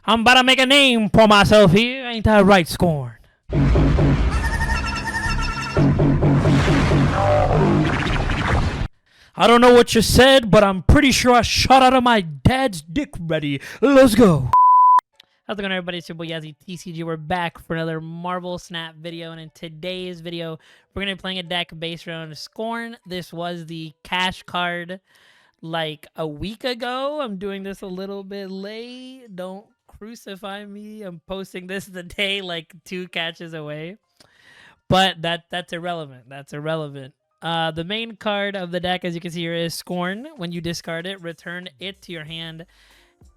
I'm about to make a name for myself here. Ain't that right, Scorn? I don't know what you said, but I'm pretty sure I shot out of my dad's dick ready. Let's go. How's it going, everybody? It's your boy Yazzie TCG. We're back for another Marvel Snap video, and in today's video, we're going to be playing a deck based around Scorn. This was the cash card like a week ago. I'm doing this a little bit late. Don't crucify me. I'm posting this the day like 2 catches away. But that's irrelevant. That's irrelevant. The main card of the deck, as you can see here, is Scorn. When you discard it, return it to your hand,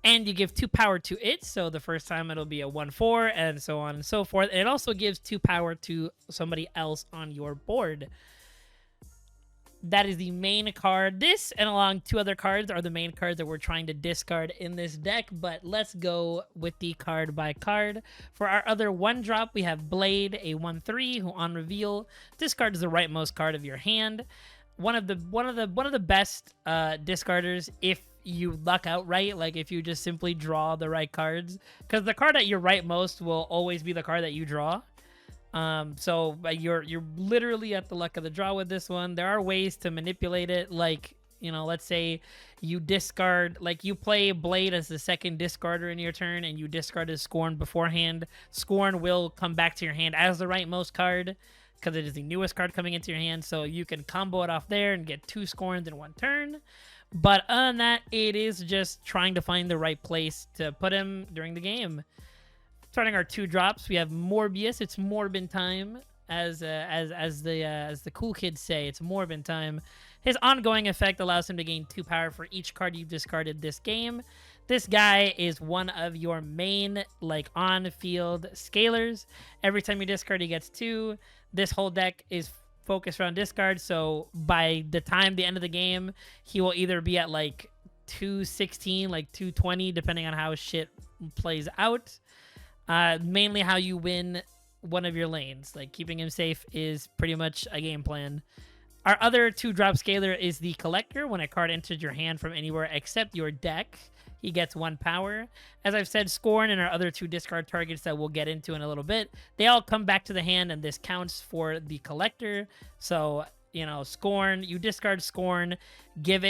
and you give 2 power to it. So the first time it'll be a 1/4, and so on and so forth. And it also gives 2 power to somebody else on your board. That is the main card. This and along 2 other cards are the main cards that we're trying to discard in this deck, but let's go with the card by card. For our other 1-drop, we have Blade, a 1/3, who on reveal discards the rightmost card of your hand. One of the best discarders if you luck out right, like if you just simply draw the right cards, because the card at your rightmost will always be the card that you draw. So you're literally at the luck of the draw with this one. There are ways to manipulate it, like, you know, let's say you discard, like you play Blade as the second discarder in your turn, and you discarded Scorn beforehand. Scorn will come back to your hand as the rightmost card, because it is the newest card coming into your hand, so you can combo it off there and get 2 Scorns in 1 turn. But other than that, it is just trying to find the right place to put him during the game. Starting our 2 drops, we have Morbius. It's Morbin time, as the cool kids say. It's Morbin time. His ongoing effect allows him to gain 2 power for each card you've discarded this game. This guy is one of your main, like, on-field scalers. Every time you discard, he gets 2. This whole deck is focused around discard, so by the end of the game, he will either be at like 216, like 220, depending on how shit plays out. Mainly how you win one of your lanes. Like, keeping him safe is pretty much a game plan. Our other 2-drop scaler is the Collector. When a card enters your hand from anywhere except your deck, he gets 1 power. As I've said, Scorn and our other 2 discard targets that we'll get into in a little bit, they all come back to the hand, and this counts for the Collector. So, you know, Scorn, you discard Scorn, give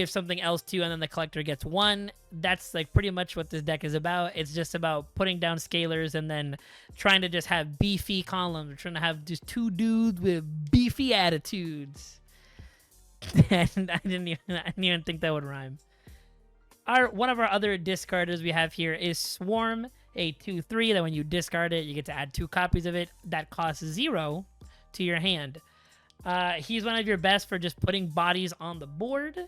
something else to, and then the Collector gets 1. That's like pretty much what this deck is about. It's just about putting down scalers and then trying to just have beefy columns. We're trying to have just 2 dudes with beefy attitudes. And I didn't even think that would rhyme. One of our other discarders we have here is Swarm, a 2/3, that when you discard it, you get to add 2 copies of it. That costs 0 to your hand. He's one of your best for just putting bodies on the board.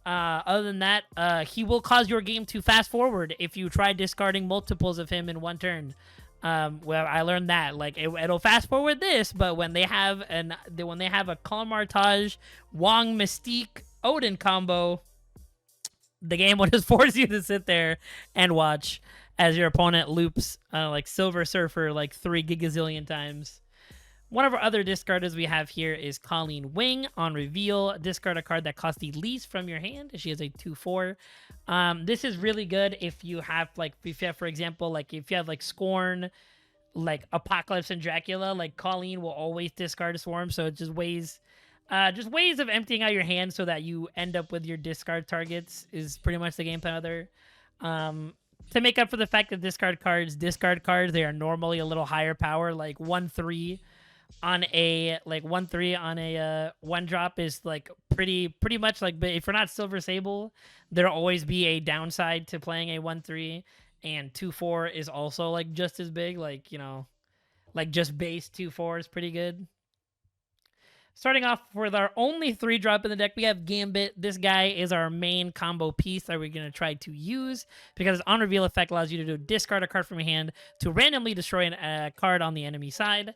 Other than that, he will cause your game to fast forward if you try discarding multiples of him in 1 turn. Well, I learned that, like, it'll fast forward this, but when they have a Kalmartage, Wong, Mystique, Odin combo, the game will just force you to sit there and watch as your opponent loops like Silver Surfer like 3 gigazillion times. One of our other discarders we have here is Colleen Wing. On reveal, discard a card that costs the least from your hand. She is a 2/4. This is really good if you have, for example, like if you have like Scorn, like Apocalypse and Dracula, like Colleen will always discard a Swarm. So it's just ways of emptying out your hand so that you end up with your discard targets is pretty much the game plan there. To make up for the fact that discard cards, they are normally a little higher power, like 1/3 on a 1-drop is like pretty much like, but if you're not Silver Sable, there'll always be a downside to playing a 1/3, and 2/4 is also like just as big, like, you know, like just base 2/4 is pretty good. Starting off with our only 3-drop in the deck, we have Gambit. This guy is our main combo piece that we're going to try to use, because his on reveal effect allows you to discard a card from your hand to randomly destroy a card on the enemy side.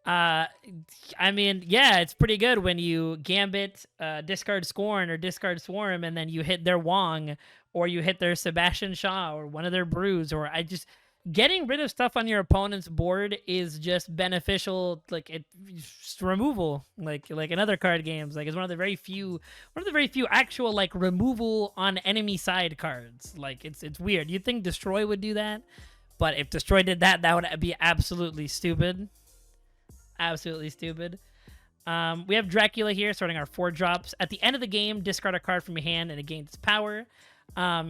I mean, yeah, it's pretty good when you Gambit, discard Scorn or discard Swarm, and then you hit their Wong, or you hit their Sebastian Shaw, or one of their Brews, or getting rid of stuff on your opponent's board is just beneficial. Like it's removal, like in other card games. Like it's one of the very few actual like removal on enemy side cards. Like it's weird. You'd think Destroy would do that, but if Destroy did that, that would be absolutely stupid. Absolutely stupid. We have Dracula here, starting our 4 drops. At the end of the game, discard a card from your hand and it gains its power.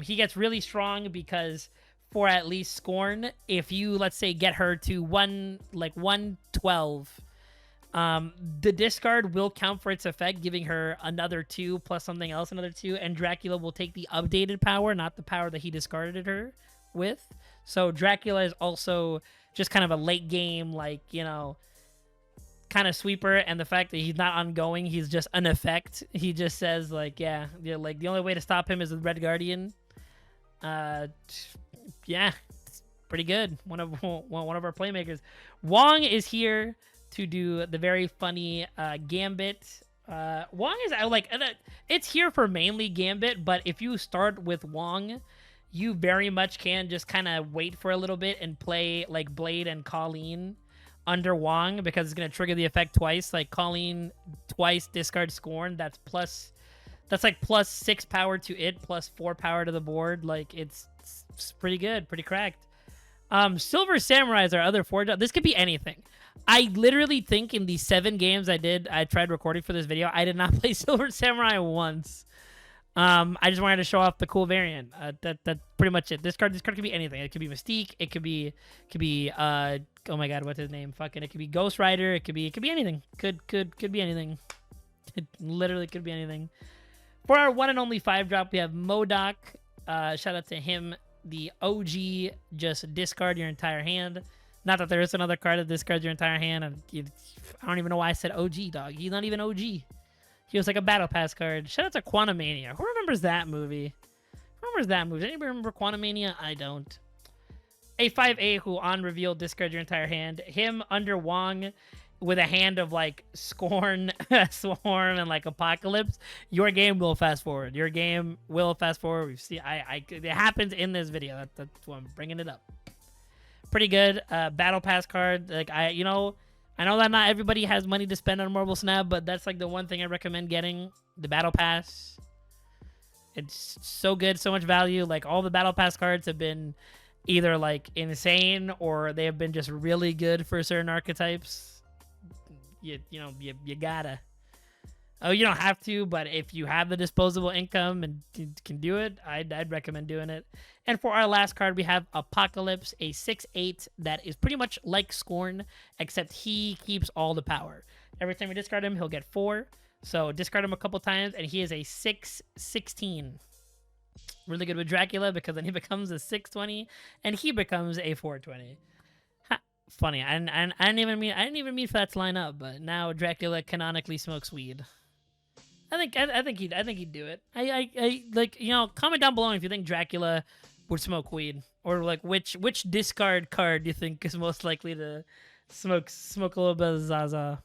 He gets really strong because for at least Scorn, if you, let's say, get her to 112, the discard will count for its effect, giving her another 2 plus something else, another 2, and Dracula will take the updated power, not the power that he discarded her with. So Dracula is also just kind of a late game, like, you know, kind of sweeper, and the fact that he's not ongoing, he's just an effect. He just says like, yeah, like the only way to stop him is with Red Guardian. Yeah, it's pretty good. One of our playmakers. Wong is here to do the very funny Gambit. Wong is like, it's here for mainly Gambit, but if you start with Wong, you very much can just kind of wait for a little bit and play like Blade and Colleen under Wong, because it's going to trigger the effect twice. Like Colleen twice, discard Scorn. That's like plus 6 power to it, plus 4 power to the board. Like it's pretty good, pretty cracked. Silver Samurai is our other 4 drop. This could be anything. I literally think in the 7 games I tried recording for this video, I did not play Silver Samurai once. I just wanted to show off the cool variant. That's pretty much it. This card could be anything. It could be Mystique. It could be oh my god, what's his name? Fucking, it could be Ghost Rider. It could be anything. Could be anything. It literally could be anything. For our 1 and only 5 drop, we have Modok. Shout out to him. The OG, just discard your entire hand. Not that there is another card that discards your entire hand. I don't even know why I said OG, dog. He's not even OG. He was like a Battle Pass card. Shout out to Quantumania. Who remembers that movie? Does anybody remember Quantumania? I don't. A 5A who on reveal discard your entire hand. Him under Wong with a hand of like Scorn, Swarm, and like Apocalypse. Your game will fast forward. We've seen. It happens in this video. That's why I'm bringing it up. Pretty good. Battle Pass card. Like I know that not everybody has money to spend on Marvel Snap, but that's like the one thing I recommend getting. The Battle Pass. It's so good, so much value. Like all the Battle Pass cards have been either like insane or they have been just really good for certain archetypes. You gotta. Oh, you don't have to, but if you have the disposable income and can do it, I'd recommend doing it. And for our last card, we have Apocalypse, a 6/8 that is pretty much like Scorn, except he keeps all the power. Every time you discard him, he'll get 4. So discard him a couple times, and he is a 6/16. Really good with Dracula because then he becomes a 6/20, and he becomes a 4/20. Funny, I didn't even mean for that to line up, but now Dracula canonically smokes weed. I think he'd do it. I like, comment down below if you think Dracula would smoke weed, or like which discard card do you think is most likely to smoke a little bit of Zaza.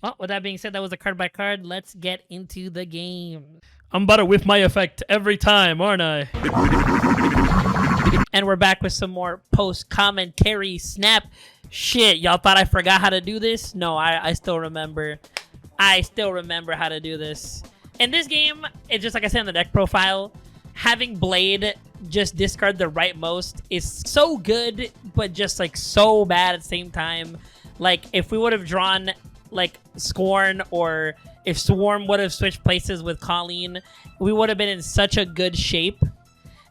Well, with that being said, that was a card by card. Let's get into the game. I'm about to whiff my effect every time, aren't I? And we're back with some more post-commentary snap. Shit, y'all thought I forgot how to do this? No, I still remember. I still remember how to do this. In this game, it's just like I said in the deck profile, having Blade just discard the rightmost is so good, but just like so bad at the same time. Like if we would have drawn like Scorn, or if Swarm would have switched places with Colleen, we would have been in such a good shape.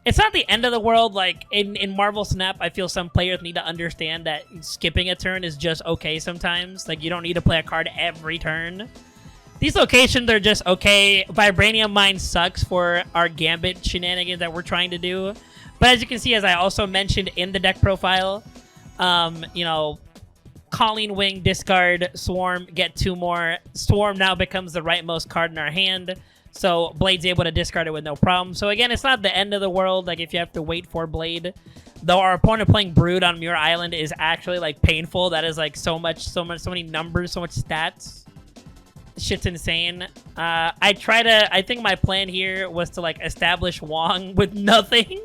It's not the end of the world. Like in Marvel Snap, I feel some players need to understand that skipping a turn is just okay sometimes. Like you don't need to play a card every turn. These locations are just okay. Vibranium Mine sucks for our Gambit shenanigans that we're trying to do. But as you can see, as I also mentioned in the deck profile, Colleen Wing, discard, Swarm, get 2 more. Swarm now becomes the rightmost card in our hand. So Blade's able to discard it with no problem. So again, it's not the end of the world, like if you have to wait for Blade. Though our opponent playing Brood on Muir Island is actually like painful. That is like so many numbers, so much stats. Shit's insane. I think my plan here was to like establish Wong with nothing.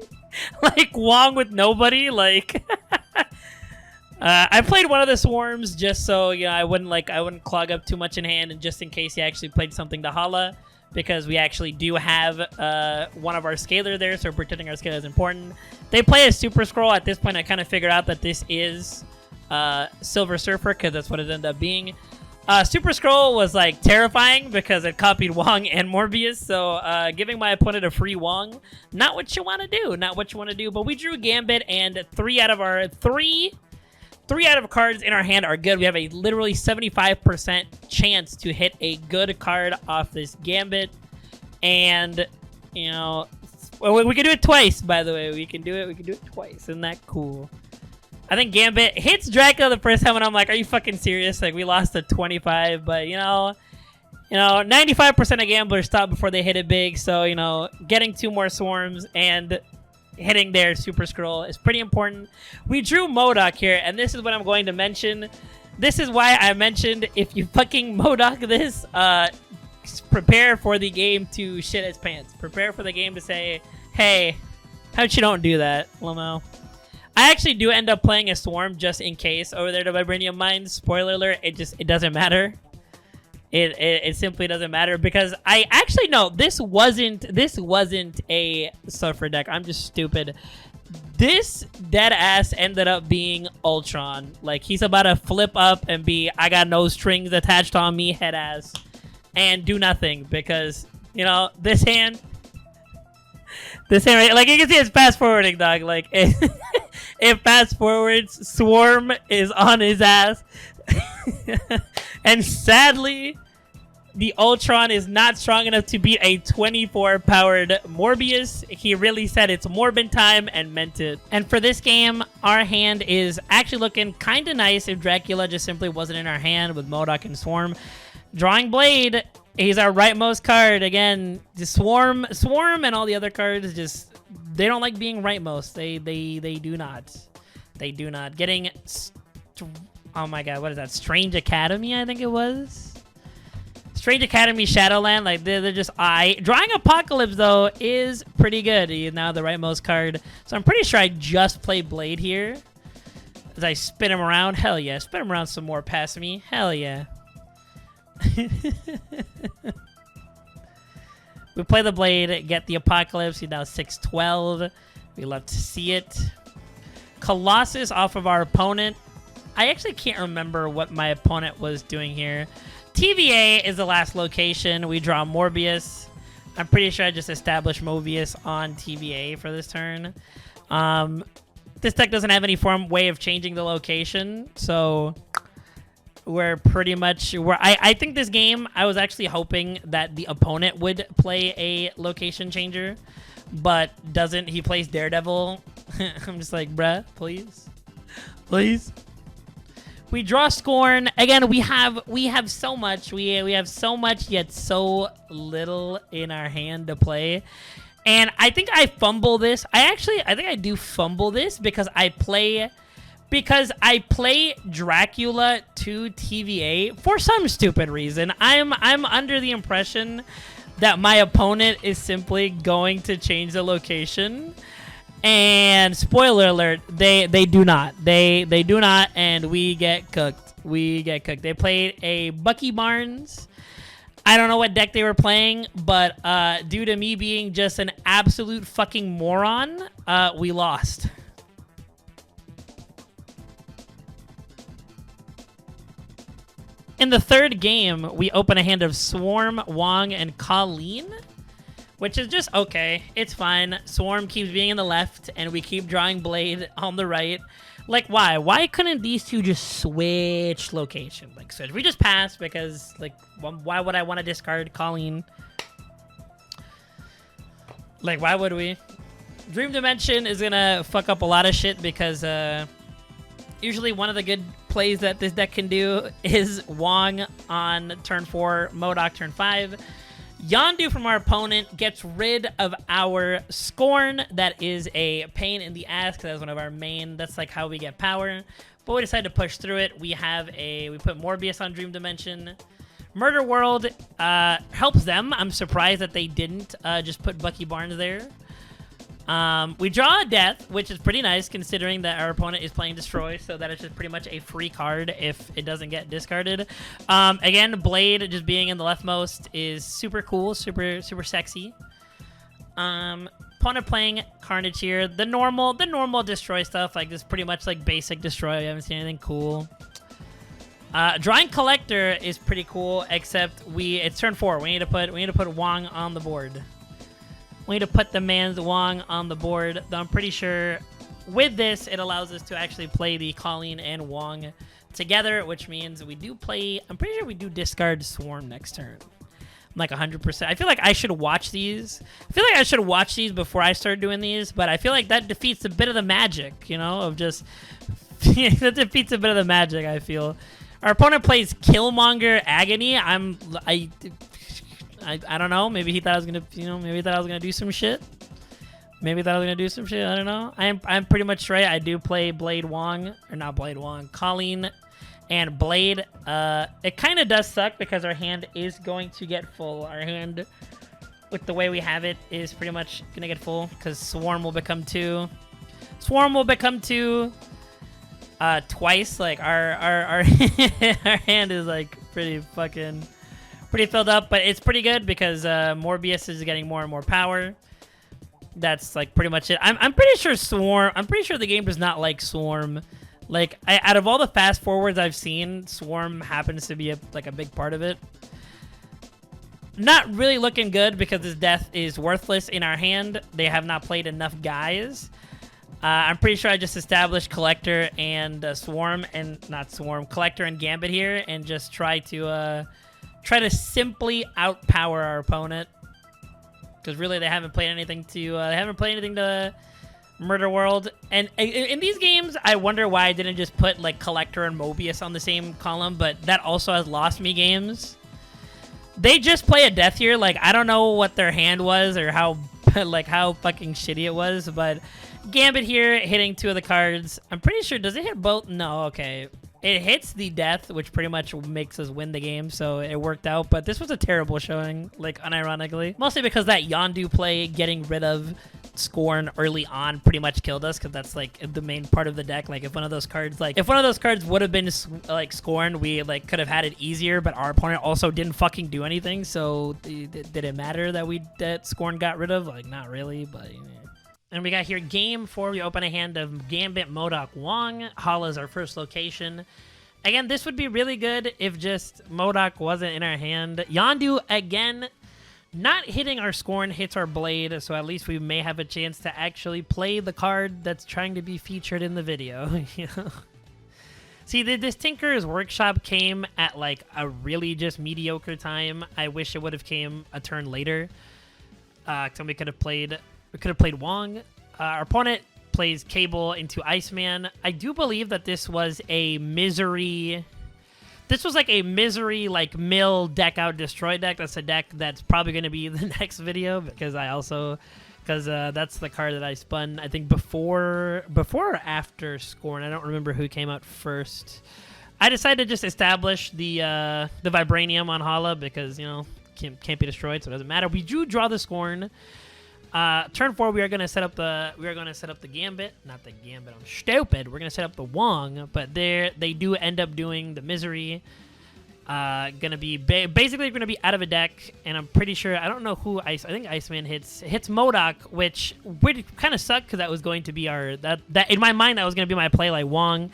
Like Wong with nobody. Like I played one of the swarms just so I wouldn't clog up too much in hand, and just in case he actually played something to Hala, because we actually do have one of our scalar there, so protecting our scalar is important. They play a super scroll. At this point, I kind of figured out that this is Silver Surfer, because that's what it ended up being. Super Scroll was like terrifying because it copied Wong and Morbius, so giving my opponent a free Wong, not what you want to do, not what you want to do. But we drew Gambit, and three out of cards in our hand are good. We have a literally 75% chance to hit a good card off this Gambit, and we can do it twice. By the way, we can do it twice. Isn't that cool? I think Gambit hits Dracula the first time, and I'm like, are you fucking serious? Like, we lost to 25, but 95% of gamblers stop before they hit it big. So, getting 2 more swarms and hitting their super scroll is pretty important. We drew MODOK here, and this is what I'm going to mention. This is why I mentioned if you fucking MODOK this, prepare for the game to shit its pants. Prepare for the game to say, hey, how'd you don't do that, Lamo? I actually do end up playing a swarm just in case over there to Vibranium Mines. Spoiler alert, it doesn't matter. It simply doesn't matter, because I actually know this wasn't a Surfer deck. I'm just stupid. This dead ass ended up being Ultron. Like, he's about to flip up and be, I got no strings attached on me, head ass, and do nothing, because this hand right, like, you can see it's fast forwarding, dog. Like, it fast forwards. Swarm is on his ass. And sadly, the Ultron is not strong enough to beat a 24-powered Morbius. He really said it's Morbin time and meant it. And for this game, our hand is actually looking kind of nice if Dracula just simply wasn't in our hand with MODOK and Swarm. Drawing Blade, he's our rightmost card. Again, the Swarm and all the other cards just, they don't like being rightmost. They do not. They do not. Getting, oh my god, what is that? Strange Academy, I think it was. Strange Academy Shadowland, like they're just Drawing Apocalypse though is pretty good. He's now the rightmost card. So I'm pretty sure I just play Blade here. As I spin him around. Hell yeah. Spin him around some more past me. Hell yeah. We play the Blade, get the Apocalypse. He's now 612. We love to see it. Colossus off of our opponent. I actually can't remember what my opponent was doing here. TVA is the last location. We draw Morbius. I'm pretty sure I just established Mobius on TVA for this turn. This deck doesn't have any way of changing the location, so we're pretty much... I think this game, I was actually hoping that the opponent would play a location changer, but doesn't. He plays Daredevil. I'm just like, bruh, please. Please. We draw Scorn. Again, we have so much. We have so much, yet so little in our hand to play. And I think I fumble this. I think I do fumble this because I play Dracula to TVA for some stupid reason. I'm under the impression that my opponent is simply going to change the location. And spoiler alert, they do not. They do not, and we get cooked. We get cooked. They played a Bucky Barnes. I don't know what deck they were playing, but due to me being just an absolute fucking moron, we lost. In the third game, we open a hand of Swarm, Wong, and Colleen, which is just okay. It's fine. Swarm keeps being in the left, and we keep drawing Blade on the right. Like, why? Why couldn't these two just switch location? Like, so we just pass because, like, why would I want to discard Colleen? Like, why would we? Dream Dimension is gonna fuck up a lot of shit because usually one of the good plays that this deck can do is Wong on turn 4, MODOK turn 5. Yondu from our opponent gets rid of our Scorn. That is a pain in the ass because that's one of our main. That's like how we get power. But we decided to push through it. We put Morbius on Dream Dimension. Murder World helps them. I'm surprised that they didn't just put Bucky Barnes there. We draw a death, which is pretty nice considering that our opponent is playing destroy, so that is just pretty much a free card if it doesn't get discarded. Again, Blade just being in the leftmost is super cool, super sexy. Opponent playing Carnage here. The normal destroy stuff, like this pretty much like basic destroy. I haven't seen anything cool. Drawing Collector is pretty cool, except it's turn 4. We need to put Wong on the board. We need to put the man's Wong on the board. Though I'm pretty sure with this, it allows us to actually play the Colleen and Wong together, which means we do play... I'm pretty sure we do discard Scorn next turn. I'm like 100%. I feel like I should watch these. I feel like I should watch these before I start doing these, but I feel like that defeats a bit of the magic, you know, of just... that defeats a bit of the magic, I feel. Our opponent plays Killmonger Agony. I don't know. Maybe he thought I was gonna, maybe he thought I was gonna do some shit. Maybe he thought I was gonna do some shit. I don't know. I'm pretty much right. I do play Blade Wong, or not Blade Wong, Colleen, and Blade. It kind of does suck because our hand is going to get full. Our hand, with the way we have it, is pretty much gonna get full because Swarm will become 2. Swarm will become 2. Twice. Like our our hand is like pretty filled up, but it's pretty good because Morbius is getting more and more power. That's like pretty much it. I'm pretty sure Swarm. I'm pretty sure the game does not like Swarm. Like out of all the fast forwards I've seen, Swarm happens to be a big part of it. Not really looking good because this death is worthless in our hand. They have not played enough guys. I'm pretty sure I just established Collector and Swarm, and not Swarm, Collector and Gambit here, and just try to simply outpower our opponent, because really they haven't played anything to Murder World. And in these games, I wonder why I didn't just put like Collector and Mobius on the same column, but that also has lost me games. They just play a death here. Like, I don't know what their hand was or how fucking shitty it was, but Gambit here hitting 2 of the cards. I'm pretty sure, does it hit both? No, okay. It hits the death, which pretty much makes us win the game, so it worked out. But this was a terrible showing, like, unironically. Mostly because that Yondu play, getting rid of Scorn early on, pretty much killed us, because that's, like, the main part of the deck. Like, if one of those cards would have been, like, Scorn, we, like, could have had it easier, but our opponent also didn't fucking do anything, so did it matter that Scorn got rid of? Like, not really, but... You know. And we got here game 4. We open a hand of Gambit, MODOK, Wong. Hala is our first location. Again, this would be really good if just MODOK wasn't in our hand. Yondu, again, not hitting our Scorn, hits our Blade, so at least we may have a chance to actually play the card that's trying to be featured in the video. See, this Tinker's Workshop came at, like, a really just mediocre time. I wish it would have came a turn later. So we could have played Wong. Our opponent plays Cable into Iceman. I do believe that this was a Misery... This was like a Misery, like, mill deck out destroy deck. That's a deck that's probably going to be the next video because that's the card that I spun, I think, before or after Scorn. I don't remember who came out first. I decided to just establish the Vibranium on Hala because, you know, can't be destroyed, so it doesn't matter. We do draw the Scorn. Turn 4, we are going to set up the Gambit. Not the Gambit, I'm stupid. We're going to set up the Wong, but they do end up doing the Misery. Gonna be basically going to be out of a deck, and I'm pretty sure, I don't know who I think Iceman hits MODOK, which would kind of suck because that was going to be that in my mind that was going to be my play, like Wong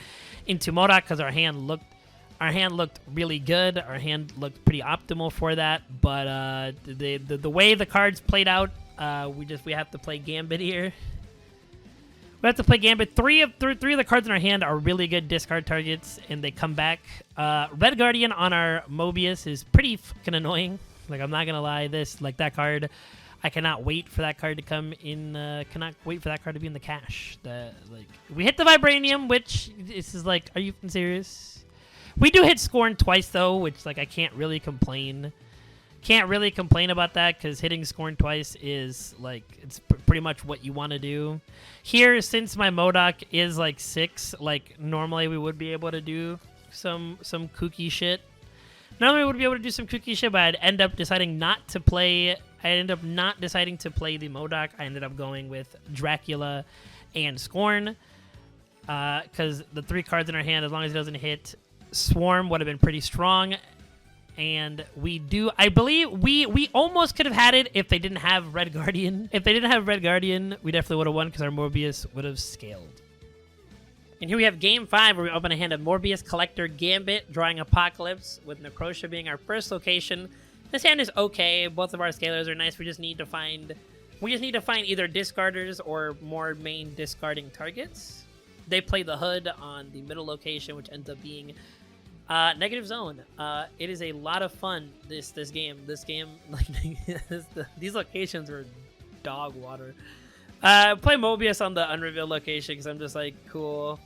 into MODOK, because our hand looked really good. Our hand looked pretty optimal for that, but the way the cards played out, we have to play Gambit here. We have to play Gambit. Three of the cards in our hand are really good discard targets, and they come back. Red Guardian on our Mobius is pretty fucking annoying. Like, I'm not gonna lie, that card, I cannot wait for that card to come in. Cannot wait for that card to be in the cache. We hit the Vibranium, which this is like, are you serious? We do hit Scorn twice though, which, like, I can't really complain. Can't really complain about that because hitting Scorn twice is, like, it's pretty much what you want to do. Here, since my MODOK is, like, 6, like, normally we would be able to do some kooky shit. Normally we would be able to do some kooky shit, but I'd end up deciding not to play... I ended up not deciding to play the Modok. I ended up going with Dracula and Scorn. Because the 3 cards in our hand, as long as it doesn't hit Swarm, would have been pretty strong. And I believe we almost could have had it if they didn't have Red Guardian. If they didn't have Red Guardian, we definitely would have won because our Morbius would have scaled. And here we have Game 5, where we open a hand of Morbius, Collector, Gambit, drawing Apocalypse, with Necrotia being our first location. This hand is okay. Both of our scalers are nice. We just need to find either discarders or more main discarding targets. They play the Hood on the middle location, which ends up being Negative Zone. It is a lot of fun. This game, like these locations are dog water. Play Mobius on the unrevealed location because I'm just like, cool.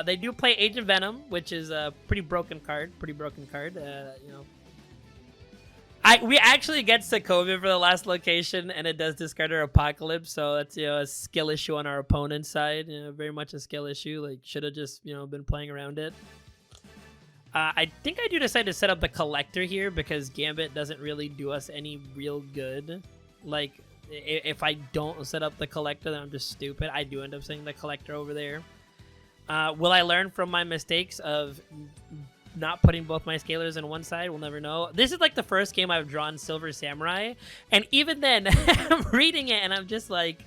They do play Agent Venom, which is a pretty broken card. You know. We actually get Sokovia for the last location, and it does discard our Apocalypse, so that's, you know, a skill issue on our opponent's side. You know, very much a skill issue. Like, should have just, you know, been playing around it. I think I do decide to set up the Collector here because Gambit doesn't really do us any real good. Like, if I don't set up the Collector, then I'm just stupid. I do end up setting the Collector over there. Will I learn from my mistakes of not putting both my scalers on one side? We'll never know. This is like the first game I've drawn Silver Samurai, and even then I'm reading it and I'm just like,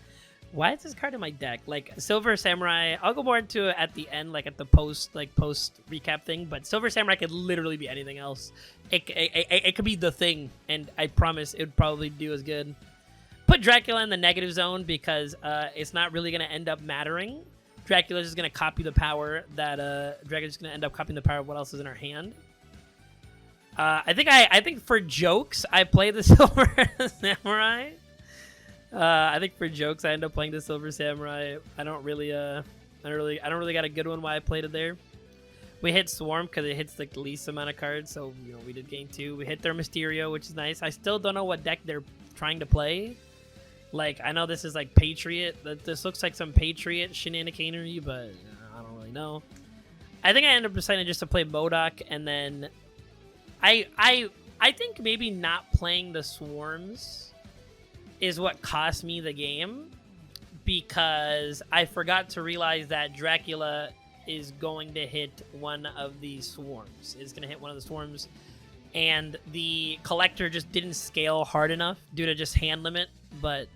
why is this card in my deck? Like, Silver Samurai, I'll go more into it at the end, like at the post recap thing, but Silver Samurai could literally be anything else. It could be the thing, and I promise it would probably do as good. Put Dracula in the negative zone because it's not really going to end up mattering. Dracula's just going to copy the power that Dracula's just going to end up copying the power of what else is in our hand. I think for jokes I play the Silver Samurai. I think for jokes I end up playing the Silver Samurai. I don't really got a good one why I played it there. We hit Swarm because it hits like the least amount of cards, so you know we did gain 2. We hit their Mysterio, which is nice. I still don't know what deck they're trying to play. Like, I know this is like Patriot. This looks like some Patriot shenaniganery, but I don't really know. I think I ended up deciding just to play Modok, and then I think maybe not playing the Swarms is what cost me the game, because I forgot to realize that Dracula is going to hit one of the Swarms. It's going to hit one of the Swarms, and the Collector just didn't scale hard enough due to just hand limit. But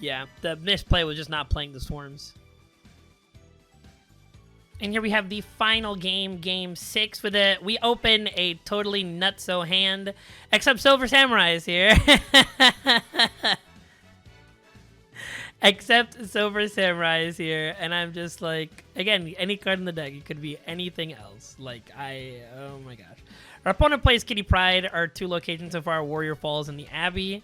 yeah, the misplay was just not playing the Swarms. And here we have the final game, Game 6. With it, we open a totally nutso hand, except Silver Samurai is here. Except Silver Samurai is here, and I'm just like, again, any card in the deck, it could be anything else. Like, oh my gosh. Our opponent plays Kitty Pryde. Our 2 locations so far, Warrior Falls and the Abbey.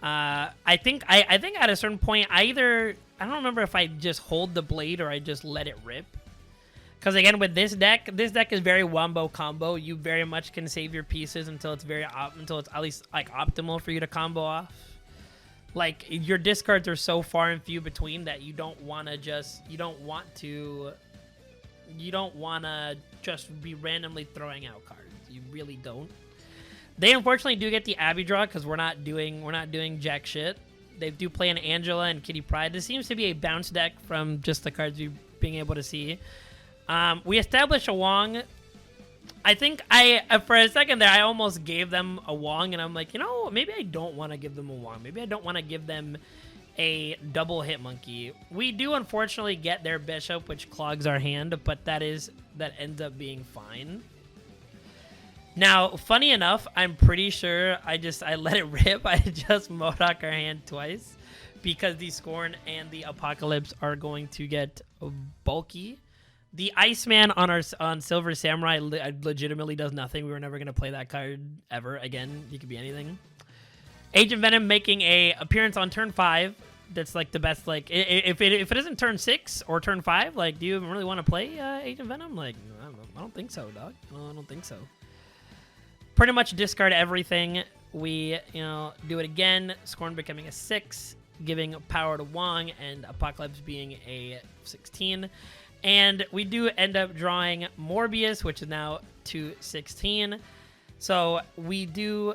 I think at a certain point, I don't remember if I just hold the blade or I just let it rip. Because again, with this deck is very wombo combo. You very much can save your pieces until it's at least like optimal for you to combo off. Like, your discards are so far and few between that you don't want to just be randomly throwing out cards. You really don't. They unfortunately do get the Abbey draw because we're not doing jack shit. They do play an Angela and Kitty Pryde. This seems to be a bounce deck from just the cards we've been able to see. We established a Wong. I think for a second there, I almost gave them a Wong, and I'm like, you know, maybe I don't want to give them a Wong. Maybe I don't want to give them a double hit monkey. We do unfortunately get their Bishop, which clogs our hand, but that ends up being fine. Now, funny enough, I'm pretty sure I let it rip. I just Modok our hand twice because the Scorn and the Apocalypse are going to get bulky. The Iceman on Silver Samurai legitimately does nothing. We were never going to play that card ever again. He could be anything. Agent Venom making a appearance on turn 5. That's like the best. Like, if it isn't turn 6 or turn 5, like, do you even really want to play Agent Venom? Like, I don't think so, dog. I don't think so. Pretty much discard everything. We, do it again. Scorn becoming a 6, giving power to Wong, and Apocalypse being a 16. And we do end up drawing Morbius, which is now 216. So we do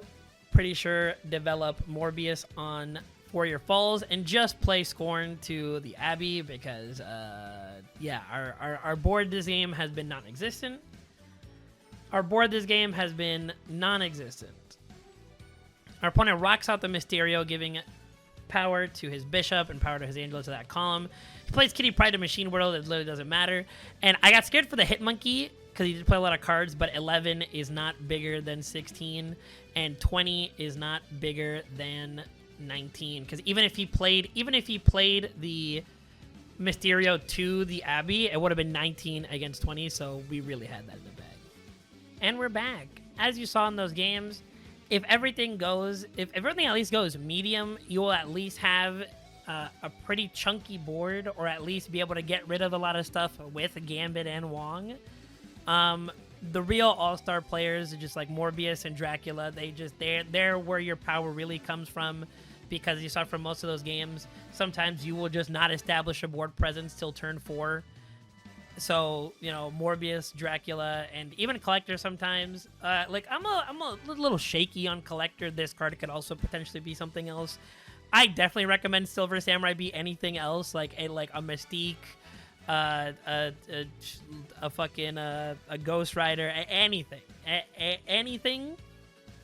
pretty sure develop Morbius on Warrior Falls and just play Scorn to the Abbey because, yeah, our board this game has been non-existent. Our opponent rocks out the Mysterio, giving power to his Bishop and power to his Angel to that column. He plays Kitty Pryde to Machine World. It literally doesn't matter. And I got scared for the Hitmonkey because he did play a lot of cards, but 11 is not bigger than 16, and 20 is not bigger than 19. Because even if he played the Mysterio to the Abbey, it would have been 19 against 20. So we really had that in the bag. And we're back. As you saw in those games, if everything at least goes medium, you will at least have a pretty chunky board, or at least be able to get rid of a lot of stuff with Gambit and Wong. The real all-star players, just like Morbius and Dracula, they're where your power really comes from, because you saw from most of those games, sometimes you will just not establish a board presence till turn 4. So, you know, Morbius, Dracula, and even Collector sometimes. Like, I'm a little shaky on Collector. This card could also potentially be something else. I definitely recommend Silver Samurai be anything else, like a Mystique, a Ghost Rider, anything. Anything.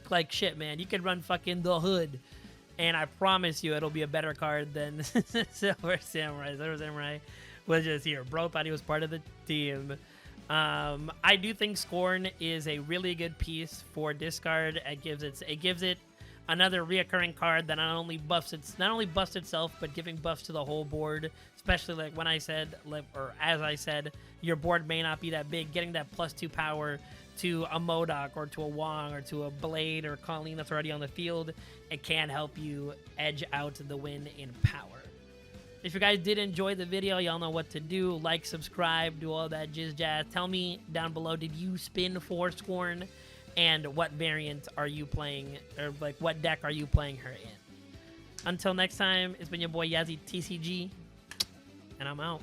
Like, shit, man. You could run fucking the Hood, and I promise you it'll be a better card than Silver Samurai. Silver Samurai was just here. Bro thought he was part of the team. I do think Scorn is a really good piece for discard. It gives it another reoccurring card that not only buffs itself, but giving buffs to the whole board. Especially like when I said, or as I said, your board may not be that big. Getting that +2 power to a MODOK or to a Wong or to a Blade or Colleen that's already on the field, it can help you edge out the win in power. If you guys did enjoy the video, y'all know what to do. Like, subscribe, do all that jizz jazz. Tell me down below, did you spin for Scorn? And what variant are you playing? Or, like, what deck are you playing her in? Until next time, it's been your boy Yazzie TCG, and I'm out.